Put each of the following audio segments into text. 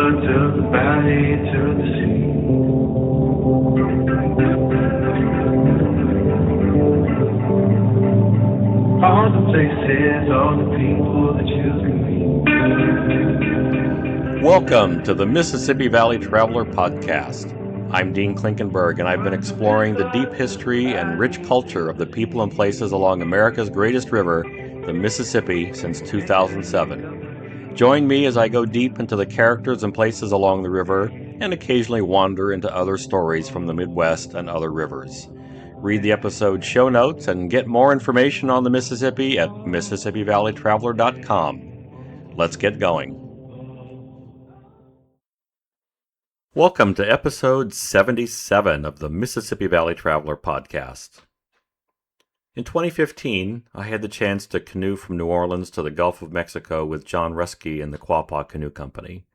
to the valley, to the sea. All the places, all the people that you can meet. Welcome to the Mississippi Valley Traveler Podcast. I'm Dean Klinkenberg, and I've been exploring the deep history and rich culture of the people and places along America's greatest river, the Mississippi, since 2007. Join me as I go deep into the characters and places along the river, and occasionally wander into other stories from the Midwest and other rivers. Read the episode show notes and get more information on the Mississippi at MississippiValleyTraveler.com. Let's get going. Welcome to episode 77 of the Mississippi Valley Traveler Podcast. In 2015, I had the chance to canoe from New Orleans to the Gulf of Mexico with John Ruskey and the Quapaw Canoe Company.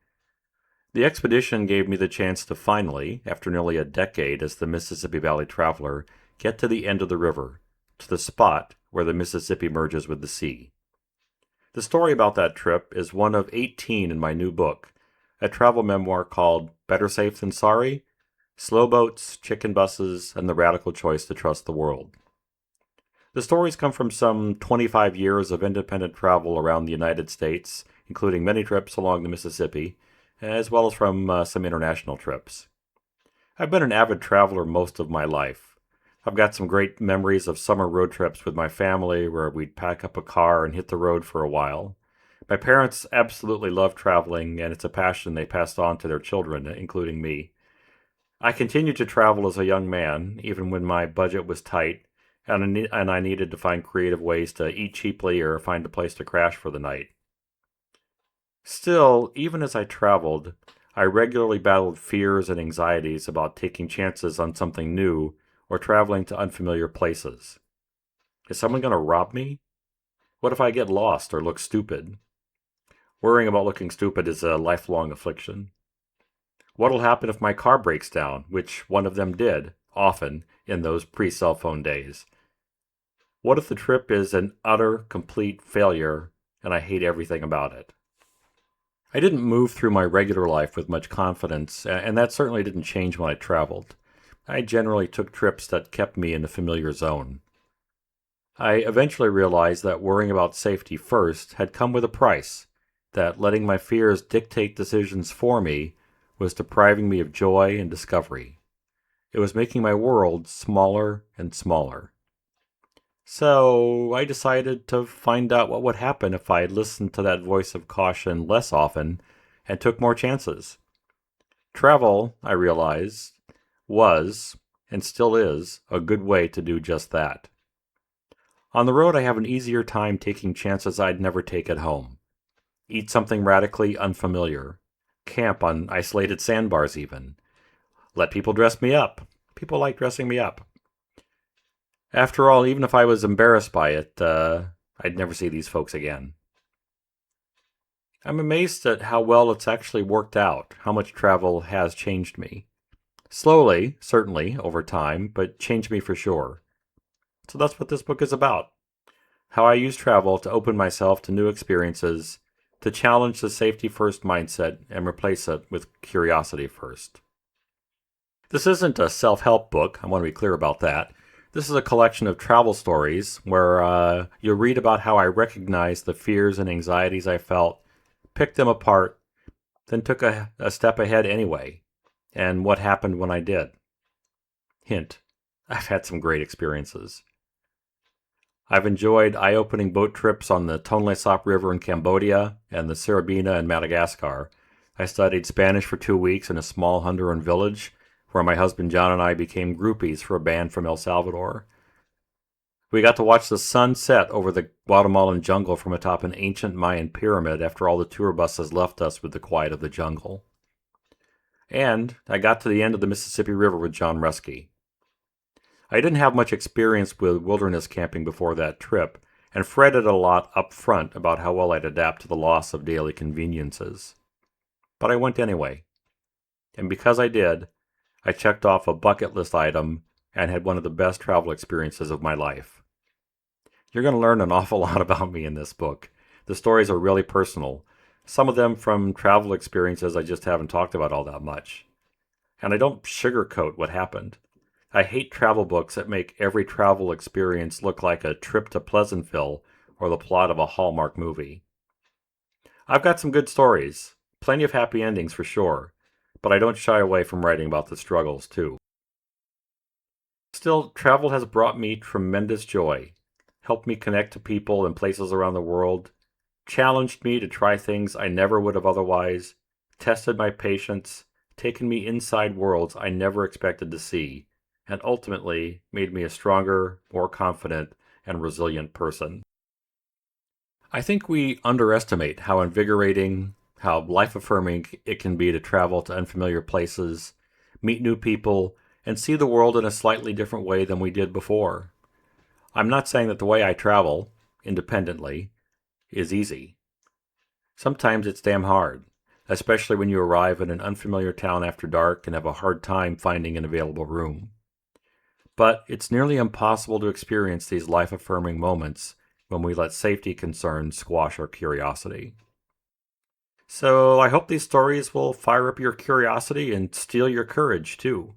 The expedition gave me the chance to finally, after nearly a decade as the Mississippi Valley Traveler, get to the end of the river, to the spot where the Mississippi merges with the sea. The story about that trip is one of 18 in my new book, a travel memoir called Better Safe Than Sorry, Slow Boats, Chicken Buses, and the Radical Choice to Trust the World. The stories come from some 25 years of independent travel around the United States, including many trips along the Mississippi, as well as from some international trips. I've been an avid traveler most of my life. I've got some great memories of summer road trips with my family where we'd pack up a car and hit the road for a while. My parents absolutely love traveling, and it's a passion they passed on to their children, including me. I continued to travel as a young man, even when my budget was tight, and I needed to find creative ways to eat cheaply or find a place to crash for the night. Still, even as I traveled, I regularly battled fears and anxieties about taking chances on something new or traveling to unfamiliar places. Is someone going to rob me? What if I get lost or look stupid? Worrying about looking stupid is a lifelong affliction. What'll happen if my car breaks down, which one of them did, often, in those pre-cell phone days? What if the trip is an utter, complete failure, and I hate everything about it? I didn't move through my regular life with much confidence, and that certainly didn't change when I traveled. I generally took trips that kept me in the familiar zone. I eventually realized that worrying about safety first had come with a price, that letting my fears dictate decisions for me was depriving me of joy and discovery. It was making my world smaller and smaller. So I decided to find out what would happen if I listened to that voice of caution less often and took more chances. Travel, I realized, was, and still is, a good way to do just that. On the road, I have an easier time taking chances I'd never take at home. Eat something radically unfamiliar. Camp on isolated sandbars even. Let people dress me up. People like dressing me up. After all, even if I was embarrassed by it, I'd never see these folks again. I'm amazed at how well it's actually worked out, how much travel has changed me. Slowly, certainly, over time, but changed me for sure. So that's what this book is about. How I use travel to open myself to new experiences, to challenge the safety-first mindset and replace it with curiosity first. This isn't a self-help book, I want to be clear about that. This is a collection of travel stories where you'll read about how I recognized the fears and anxieties I felt, picked them apart, then took a step ahead anyway, and what happened when I did. Hint, I've had some great experiences. I've enjoyed eye-opening boat trips on the Tonle Sap River in Cambodia and the Sarabina in Madagascar. I studied Spanish for 2 weeks in a small Honduran village where my husband John and I became groupies for a band from El Salvador. We got to watch the sun set over the Guatemalan jungle from atop an ancient Mayan pyramid after all the tour buses left us with the quiet of the jungle. And I got to the end of the Mississippi River with John Ruskey. I didn't have much experience with wilderness camping before that trip, and fretted a lot up front about how well I'd adapt to the loss of daily conveniences. But I went anyway. And because I did, I checked off a bucket list item and had one of the best travel experiences of my life. You're going to learn an awful lot about me in this book. The stories are really personal. some of them from travel experiences I just haven't talked about all that much. And I don't sugarcoat what happened. I hate travel books that make every travel experience look like a trip to Pleasantville or the plot of a Hallmark movie. I've got some good stories, plenty of happy endings for sure, but I don't shy away from writing about the struggles too. Still, travel has brought me tremendous joy, helped me connect to people and places around the world, challenged me to try things I never would have otherwise, tested my patience, taken me inside worlds I never expected to see, and ultimately made me a stronger, more confident, and resilient person. I think we underestimate how invigorating, how life-affirming it can be to travel to unfamiliar places, meet new people, and see the world in a slightly different way than we did before. I'm not saying that the way I travel, independently, is easy. Sometimes it's damn hard, especially when you arrive in an unfamiliar town after dark and have a hard time finding an available room. But it's nearly impossible to experience these life-affirming moments when we let safety concerns squash our curiosity. So I hope these stories will fire up your curiosity and steal your courage too.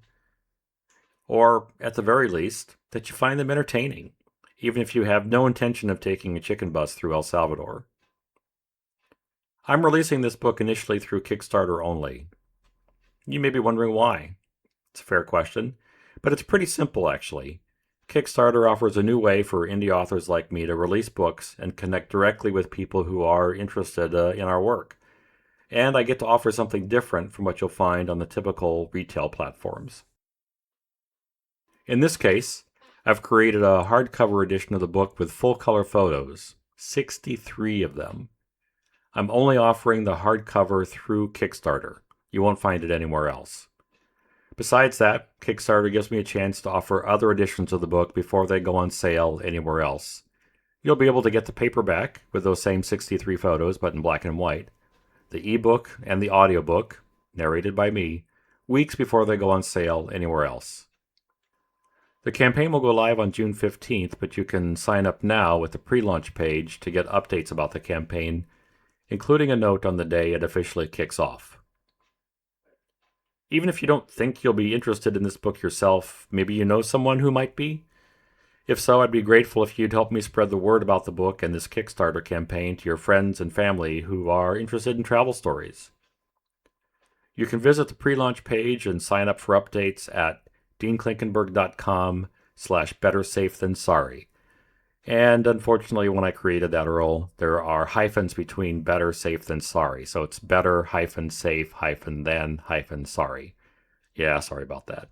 Or, at the very least, that you find them entertaining, even if you have no intention of taking a chicken bus through El Salvador. I'm releasing this book initially through Kickstarter only. You may be wondering why. It's a fair question, but it's pretty simple actually. Kickstarter offers a new way for indie authors like me to release books and connect directly with people who are interested in our work. And I get to offer something different from what you'll find on the typical retail platforms. In this case, I've created a hardcover edition of the book with full-color photos, 63 of them. I'm only offering the hardcover through Kickstarter. You won't find it anywhere else. Besides that, Kickstarter gives me a chance to offer other editions of the book before they go on sale anywhere else. You'll be able to get the paperback with those same 63 photos, but in black and white, the ebook and the audiobook, narrated by me, weeks before they go on sale anywhere else. The campaign will go live on June 15th, but you can sign up now with the pre-launch page to get updates about the campaign, including a note on the day it officially kicks off. Even if you don't think you'll be interested in this book yourself, maybe you know someone who might be? If so, I'd be grateful if you'd help me spread the word about the book and this Kickstarter campaign to your friends and family who are interested in travel stories. You can visit the pre-launch page and sign up for updates at deanklinkenberg.com/bettersafethansorry. And unfortunately, when I created that URL, there are hyphens between better, safe, than sorry. So it's better-safe-than-sorry. Yeah, sorry about that.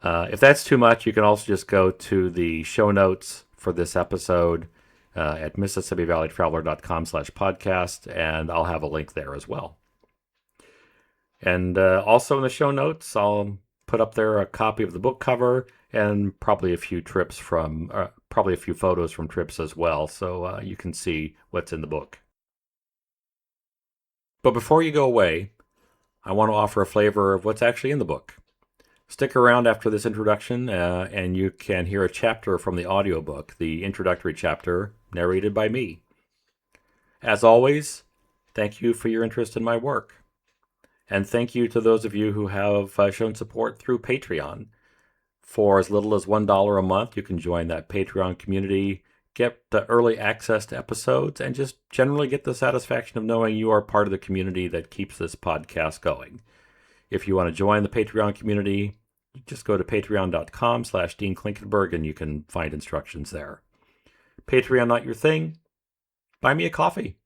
If that's too much, you can also just go to the show notes for this episode at MississippiValleyTraveler.com/podcast, and I'll have a link there as well. And also in the show notes, I'll put up there a copy of the book cover and probably a few photos from trips as well, so you can see what's in the book. But before you go away, I want to offer a flavor of what's actually in the book. Stick around after this introduction, and you can hear a chapter from the audiobook, the introductory chapter, narrated by me. As always, thank you for your interest in my work. And thank you to those of you who have shown support through Patreon. For as little as $1 a month, you can join that Patreon community, get the early access to episodes, and just generally get the satisfaction of knowing you are part of the community that keeps this podcast going. If you want to join the Patreon community, just go to patreon.com/DeanKlinkenberg and you can find instructions there. Patreon not your thing? Buy me a coffee.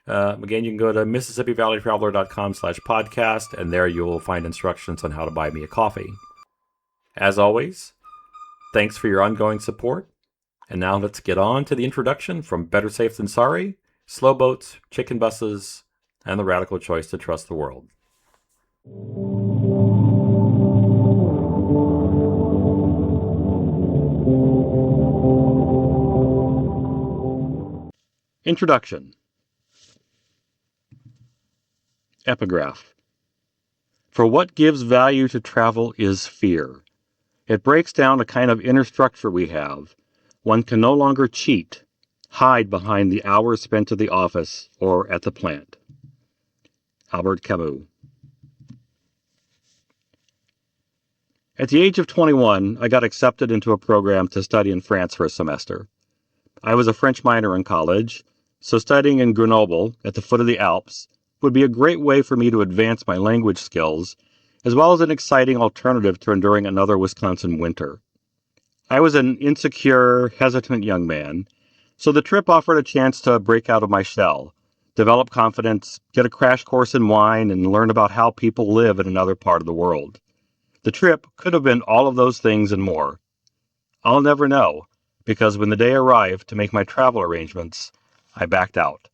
Again, you can go to MississippiValleyTraveler.com/podcast, and there you will find instructions on how to buy me a coffee. As always, thanks for your ongoing support. And now let's get on to the introduction from Better Safe Than Sorry, Slow Boats, Chicken Buses, and the Radical Choice to Trust the World. Introduction. Epigraph. For what gives value to travel is fear. It breaks down a kind of inner structure we have. One can no longer cheat, hide behind the hours spent at the office or at the plant. Albert Camus. At the age of 21, I got accepted into a program to study in France for a semester. I was a French minor in college, so studying in Grenoble, at the foot of the Alps, would be a great way for me to advance my language skills, as well as an exciting alternative to enduring another Wisconsin winter. I was an insecure, hesitant young man, so the trip offered a chance to break out of my shell, develop confidence, get a crash course in wine, and learn about how people live in another part of the world. The trip could have been all of those things and more. I'll never know, because when the day arrived to make my travel arrangements, I backed out.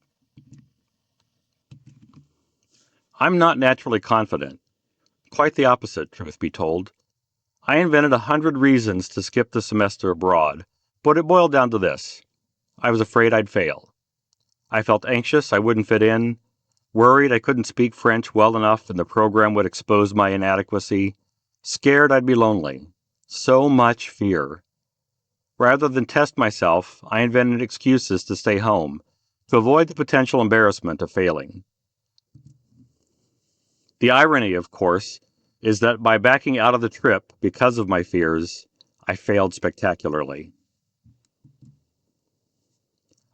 I'm not naturally confident. Quite the opposite, truth be told. I invented 100 reasons to skip the semester abroad, but it boiled down to this. I was afraid I'd fail. I felt anxious I wouldn't fit in, worried I couldn't speak French well enough and the program would expose my inadequacy, scared I'd be lonely. So much fear. Rather than test myself, I invented excuses to stay home, to avoid the potential embarrassment of failing. The irony, of course, is that by backing out of the trip because of my fears, I failed spectacularly.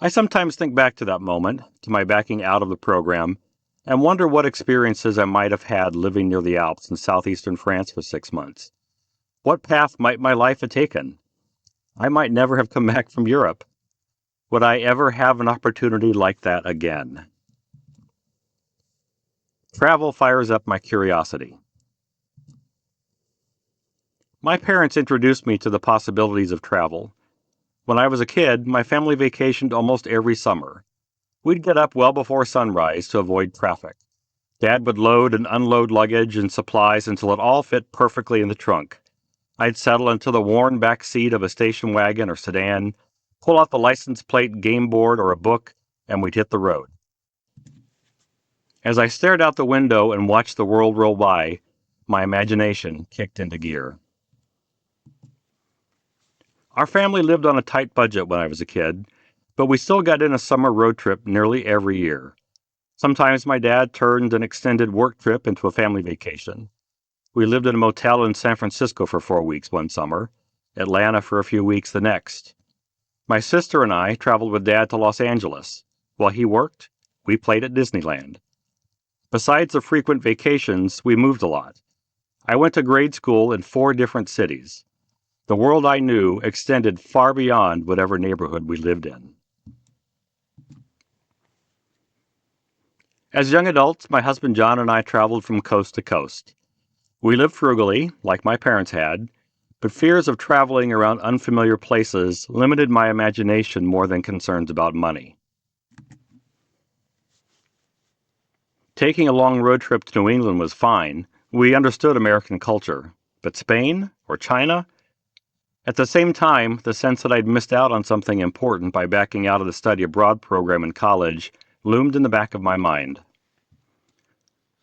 I sometimes think back to that moment, to my backing out of the program, and wonder what experiences I might have had living near the Alps in southeastern France for 6 months. What path might my life have taken? I might never have come back from Europe. Would I ever have an opportunity like that again? Travel fires up my curiosity. My parents introduced me to the possibilities of travel. When I was a kid, my family vacationed almost every summer. We'd get up well before sunrise to avoid traffic. Dad would load and unload luggage and supplies until it all fit perfectly in the trunk. I'd settle into the worn back seat of a station wagon or sedan, pull out the license plate game board or a book, and we'd hit the road. As I stared out the window and watched the world roll by, my imagination kicked into gear. Our family lived on a tight budget when I was a kid, but we still got in a summer road trip nearly every year. Sometimes my dad turned an extended work trip into a family vacation. We lived in a motel in San Francisco for 4 weeks one summer, Atlanta for a few weeks the next. My sister and I traveled with Dad to Los Angeles. While he worked, we played at Disneyland. Besides the frequent vacations, we moved a lot. I went to grade school in 4 different cities. The world I knew extended far beyond whatever neighborhood we lived in. As young adults, my husband John and I traveled from coast to coast. We lived frugally, like my parents had, but fears of traveling around unfamiliar places limited my imagination more than concerns about money. Taking a long road trip to New England was fine. We understood American culture. But Spain or China? At the same time, the sense that I'd missed out on something important by backing out of the study abroad program in college loomed in the back of my mind.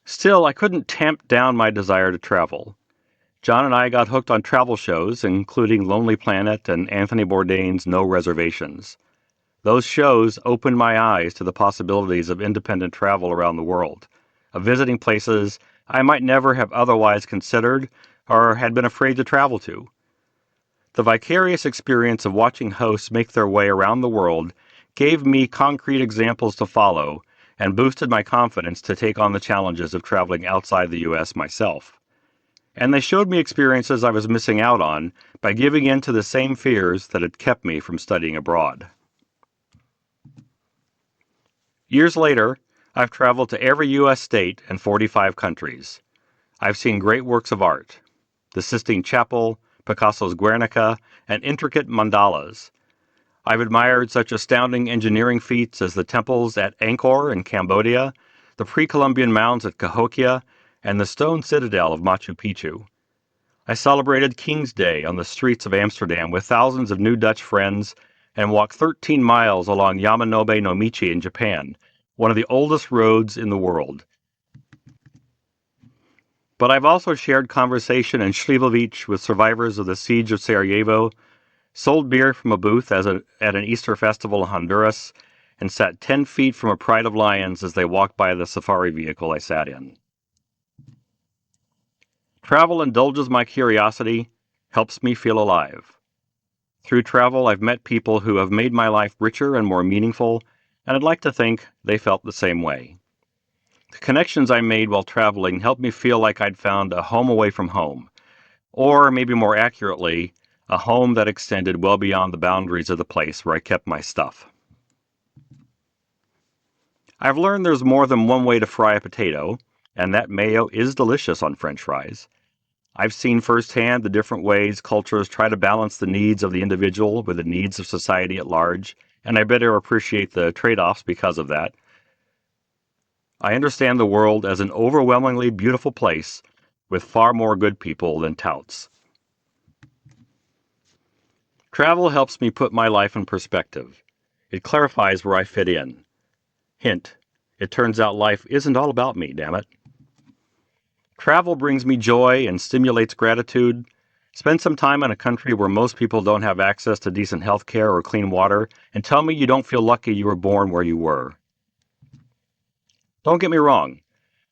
Still, I couldn't tamp down my desire to travel. John and I got hooked on travel shows, including Lonely Planet and Anthony Bourdain's No Reservations. Those shows opened my eyes to the possibilities of independent travel around the world, of visiting places I might never have otherwise considered or had been afraid to travel to. The vicarious experience of watching hosts make their way around the world gave me concrete examples to follow and boosted my confidence to take on the challenges of traveling outside the U.S. myself. And they showed me experiences I was missing out on by giving in to the same fears that had kept me from studying abroad. Years later, I've traveled to every U.S. state and 45 countries. I've seen great works of art, the Sistine Chapel, Picasso's Guernica, and intricate mandalas. I've admired such astounding engineering feats as the temples at Angkor in Cambodia, the pre-Columbian mounds at Cahokia, and the stone citadel of Machu Picchu. I celebrated King's Day on the streets of Amsterdam with thousands of new Dutch friends and walked 13 miles along Yamanobe no Michi in Japan, one of the oldest roads in the world. But I've also shared conversation in Slivovic with survivors of the siege of Sarajevo, sold beer from a booth at an Easter festival in Honduras, and sat 10 feet from a pride of lions as they walked by the safari vehicle I sat in. Travel indulges my curiosity, helps me feel alive. Through travel, I've met people who have made my life richer and more meaningful, and I'd like to think they felt the same way. The connections I made while traveling helped me feel like I'd found a home away from home, or maybe more accurately, a home that extended well beyond the boundaries of the place where I kept my stuff. I've learned there's more than one way to fry a potato, and that mayo is delicious on French fries. I've seen firsthand the different ways cultures try to balance the needs of the individual with the needs of society at large, and I better appreciate the trade-offs because of that. I understand the world as an overwhelmingly beautiful place with far more good people than touts. Travel helps me put my life in perspective. It clarifies where I fit in. Hint, it turns out life isn't all about me, damn it. Travel brings me joy and stimulates gratitude. Spend some time in a country where most people don't have access to decent health care or clean water, and tell me you don't feel lucky you were born where you were. Don't get me wrong.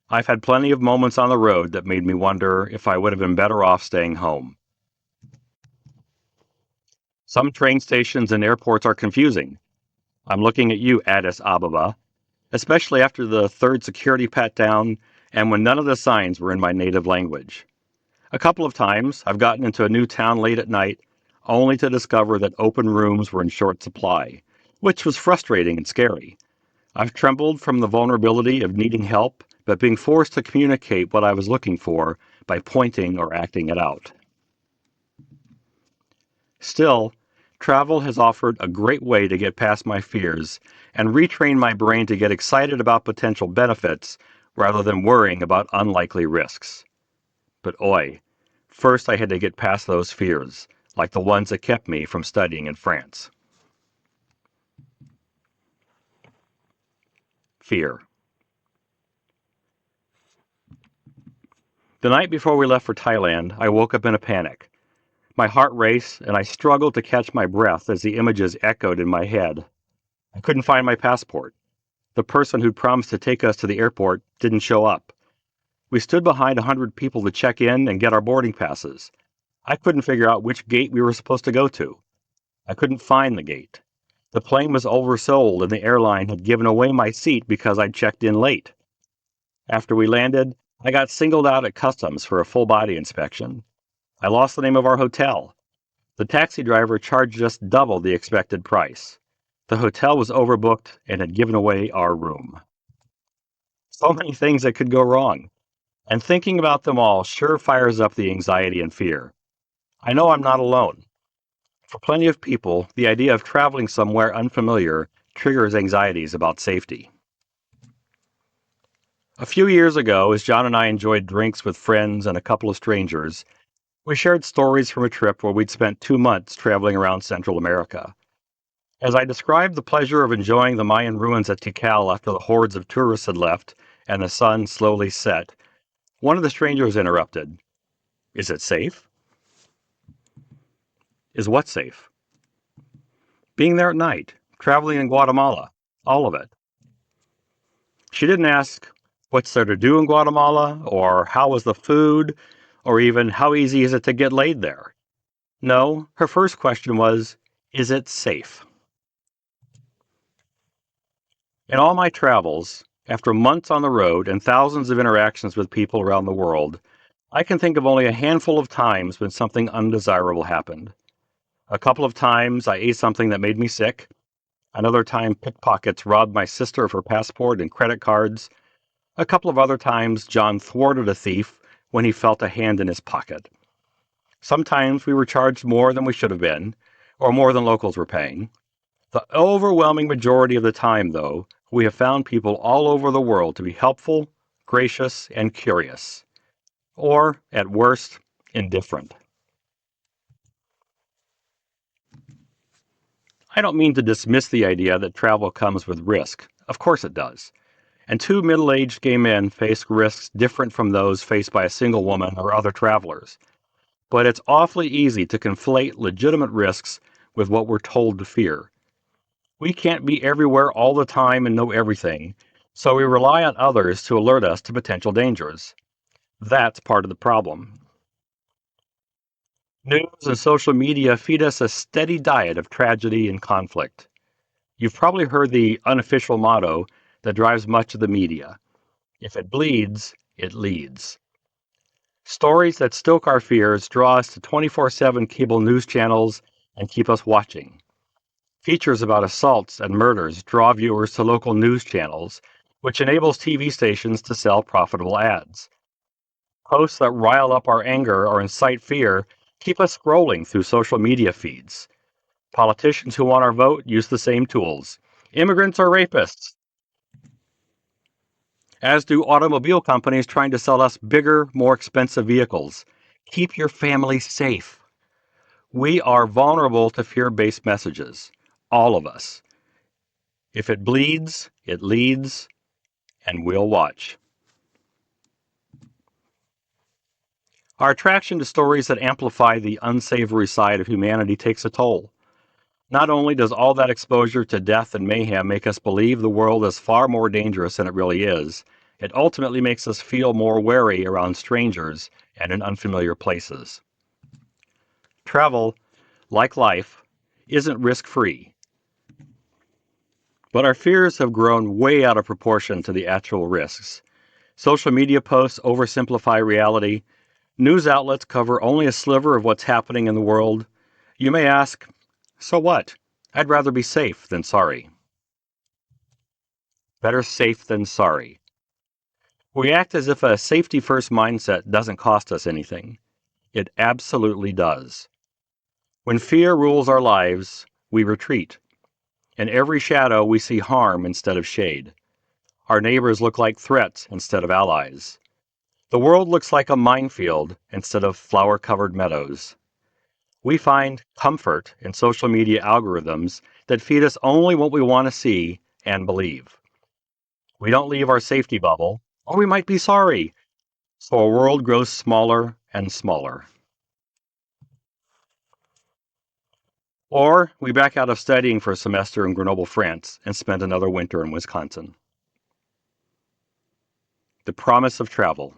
I've had plenty of moments on the road that made me wonder if I would have been better off staying home. Some train stations and airports are confusing. I'm looking at you, Addis Ababa, especially after the third security pat-down and when none of the signs were in my native language. A couple of times, I've gotten into a new town late at night, only to discover that open rooms were in short supply, which was frustrating and scary. I've trembled from the vulnerability of needing help, but being forced to communicate what I was looking for by pointing or acting it out. Still, travel has offered a great way to get past my fears and retrain my brain to get excited about potential benefits rather than worrying about unlikely risks. But oi, first I had to get past those fears, like the ones that kept me from studying in France. Fear. The night before we left for Thailand, I woke up in a panic. My heart raced, and I struggled to catch my breath as the images echoed in my head. I couldn't find my passport. The person who'd promised to take us to the airport didn't show up. We stood behind 100 people to check in and get our boarding passes. I couldn't figure out which gate we were supposed to go to. I couldn't find the gate. The plane was oversold and the airline had given away my seat because I'd checked in late. After we landed, I got singled out at customs for a full body inspection. I lost the name of our hotel. The taxi driver charged us double the expected price. The hotel was overbooked and had given away our room. So many things that could go wrong. And thinking about them all sure fires up the anxiety and fear. I know I'm not alone. For plenty of people, the idea of traveling somewhere unfamiliar triggers anxieties about safety. A few years ago, as John and I enjoyed drinks with friends and a couple of strangers, we shared stories from a trip where we'd spent 2 months traveling around Central America. As I described the pleasure of enjoying the Mayan ruins at Tikal after the hordes of tourists had left and the sun slowly set, one of the strangers interrupted. Is it safe? Is what safe? Being there at night, traveling in Guatemala, all of it. She didn't ask, what's there to do in Guatemala, or how was the food, or even how easy is it to get laid there? No, her first question was, is it safe? In all my travels, after months on the road and thousands of interactions with people around the world, I can think of only a handful of times when something undesirable happened. A couple of times I ate something that made me sick. Another time pickpockets robbed my sister of her passport and credit cards. A couple of other times John thwarted a thief when he felt a hand in his pocket. Sometimes we were charged more than we should have been, or more than locals were paying. The overwhelming majority of the time, though, we have found people all over the world to be helpful, gracious, and curious. Or, at worst, indifferent. I don't mean to dismiss the idea that travel comes with risk. Of course it does. And two middle-aged gay men face risks different from those faced by a single woman or other travelers. But it's awfully easy to conflate legitimate risks with what we're told to fear. We can't be everywhere all the time and know everything, so we rely on others to alert us to potential dangers. That's part of the problem. News and social media feed us a steady diet of tragedy and conflict. You've probably heard the unofficial motto that drives much of the media: if it bleeds, it leads. Stories that stoke our fears draw us to 24/7 cable news channels and keep us watching. Features about assaults and murders draw viewers to local news channels, which enables TV stations to sell profitable ads. Posts that rile up our anger or incite fear keep us scrolling through social media feeds. Politicians who want our vote use the same tools. Immigrants are rapists, as do automobile companies trying to sell us bigger, more expensive vehicles. Keep your family safe. We are vulnerable to fear-based messages. All of us. If it bleeds, it leads, and we'll watch. Our attraction to stories that amplify the unsavory side of humanity takes a toll. Not only does all that exposure to death and mayhem make us believe the world is far more dangerous than it really is, it ultimately makes us feel more wary around strangers and in unfamiliar places. Travel, like life, isn't risk-free, but our fears have grown way out of proportion to the actual risks. Social media posts oversimplify reality. News outlets cover only a sliver of what's happening in the world. You may ask, so what? I'd rather be safe than sorry. Better safe than sorry. We act as if a safety-first mindset doesn't cost us anything. It absolutely does. When fear rules our lives, we retreat. In every shadow, we see harm instead of shade. Our neighbors look like threats instead of allies. The world looks like a minefield instead of flower-covered meadows. We find comfort in social media algorithms that feed us only what we want to see and believe. We don't leave our safety bubble, or we might be sorry. So our world grows smaller and smaller. Or we back out of studying for a semester in Grenoble, France, and spend another winter in Wisconsin. The promise of travel.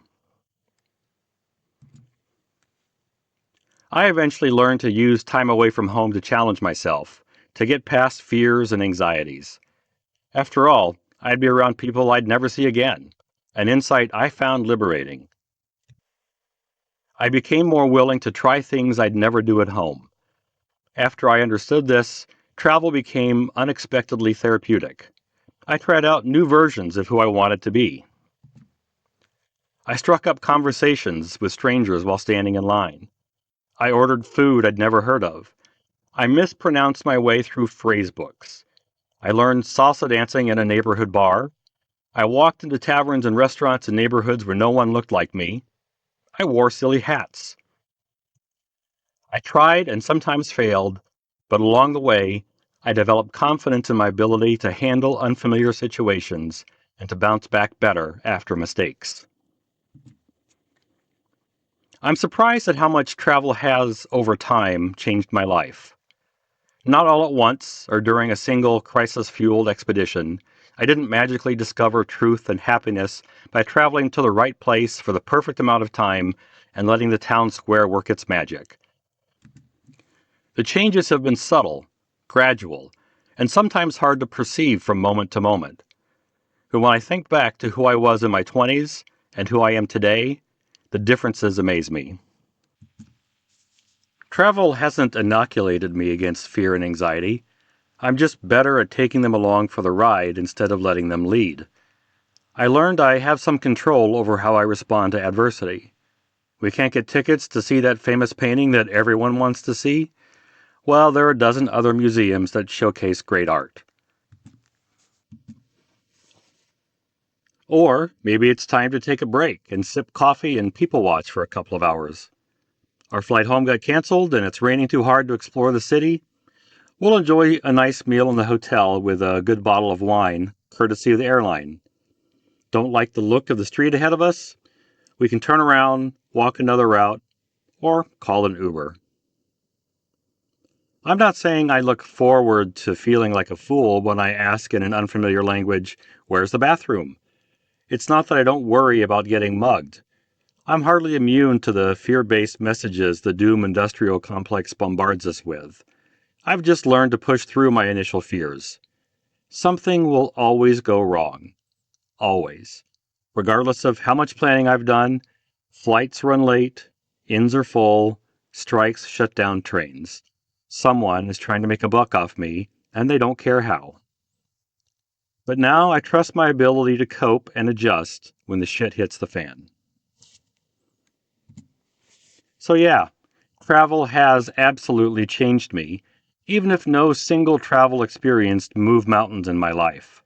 I eventually learned to use time away from home to challenge myself, to get past fears and anxieties. After all, I'd be around people I'd never see again, an insight I found liberating. I became more willing to try things I'd never do at home. After I understood this, travel became unexpectedly therapeutic. I tried out new versions of who I wanted to be. I struck up conversations with strangers while standing in line. I ordered food I'd never heard of. I mispronounced my way through phrase books. I learned salsa dancing in a neighborhood bar. I walked into taverns and restaurants in neighborhoods where no one looked like me. I wore silly hats. I tried and sometimes failed, but along the way, I developed confidence in my ability to handle unfamiliar situations and to bounce back better after mistakes. I'm surprised at how much travel has, over time, changed my life. Not all at once or during a single crisis-fueled expedition. I didn't magically discover truth and happiness by traveling to the right place for the perfect amount of time and letting the town square work its magic. The changes have been subtle, gradual, and sometimes hard to perceive from moment to moment. But when I think back to who I was in my 20s and who I am today, the differences amaze me. Travel hasn't inoculated me against fear and anxiety. I'm just better at taking them along for the ride instead of letting them lead. I learned I have some control over how I respond to adversity. We can't get tickets to see that famous painting that everyone wants to see? Well, there are a dozen other museums that showcase great art. Or maybe it's time to take a break and sip coffee and people watch for a couple of hours. Our flight home got canceled and it's raining too hard to explore the city. We'll enjoy a nice meal in the hotel with a good bottle of wine, courtesy of the airline. Don't like the look of the street ahead of us? We can turn around, walk another route, or call an Uber. I'm not saying I look forward to feeling like a fool when I ask in an unfamiliar language, "Where's the bathroom?" It's not that I don't worry about getting mugged. I'm hardly immune to the fear-based messages the doom industrial complex bombards us with. I've just learned to push through my initial fears. Something will always go wrong. Always. Regardless of how much planning I've done, flights run late, inns are full, strikes shut down trains. Someone is trying to make a buck off me, and they don't care how. But now I trust my ability to cope and adjust when the shit hits the fan. So yeah, travel has absolutely changed me, even if no single travel experience moved mountains in my life.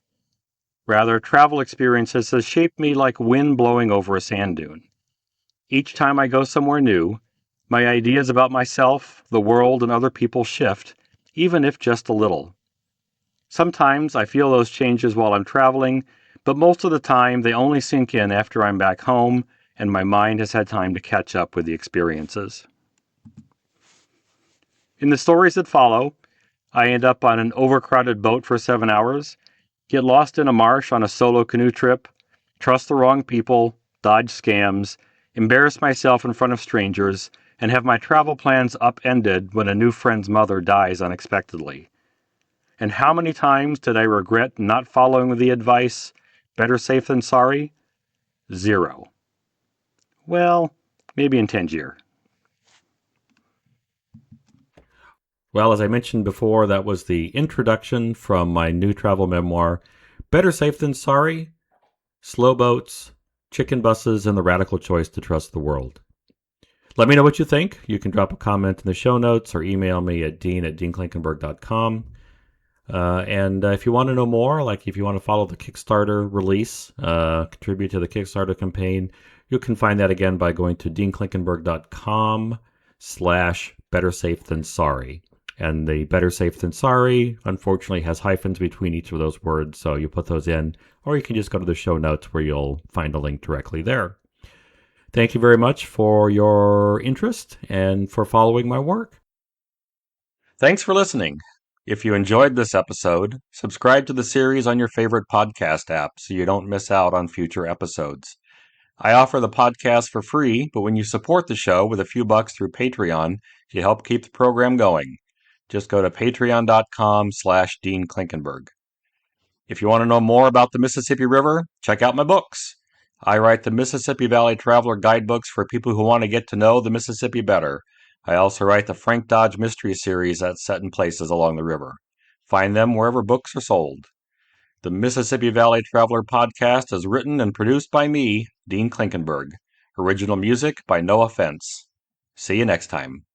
Rather, travel experiences has shaped me like wind blowing over a sand dune. Each time I go somewhere new, my ideas about myself, the world, and other people shift, even if just a little. Sometimes I feel those changes while I'm traveling, but most of the time they only sink in after I'm back home and my mind has had time to catch up with the experiences. In the stories that follow, I end up on an overcrowded boat for 7 hours, get lost in a marsh on a solo canoe trip, trust the wrong people, dodge scams, embarrass myself in front of strangers, and have my travel plans upended when a new friend's mother dies unexpectedly. And how many times did I regret not following the advice, better safe than sorry? 0. Well, maybe in Tangier. Well, as I mentioned before, that was the introduction from my new travel memoir, Better Safe Than Sorry, Slow Boats, Chicken Buses, and the Radical Choice to Trust the World. Let me know what you think. You can drop a comment in the show notes or email me at dean@deanklinkenberg.com. And if you want to know more, like if you want to follow the Kickstarter release, contribute to the Kickstarter campaign, you can find that again by going to deanklinkenberg.com/better safe than sorry. And the better safe than sorry, unfortunately, has hyphens between each of those words, so you put those in, or you can just go to the show notes where you'll find a link directly there. Thank you very much for your interest and for following my work. Thanks for listening. If you enjoyed this episode, subscribe to the series on your favorite podcast app so you don't miss out on future episodes. I offer the podcast for free, but when you support the show with a few bucks through Patreon, you help keep the program going. Just go to patreon.com/Dean Klinkenberg. If you want to know more about the Mississippi River, check out my books. I write the Mississippi Valley Traveler guidebooks for people who want to get to know the Mississippi better. I also write the Frank Dodge Mystery Series that's set in places along the river. Find them wherever books are sold. The Mississippi Valley Traveler podcast is written and produced by me, Dean Klinkenberg. Original music by No Offense. See you next time.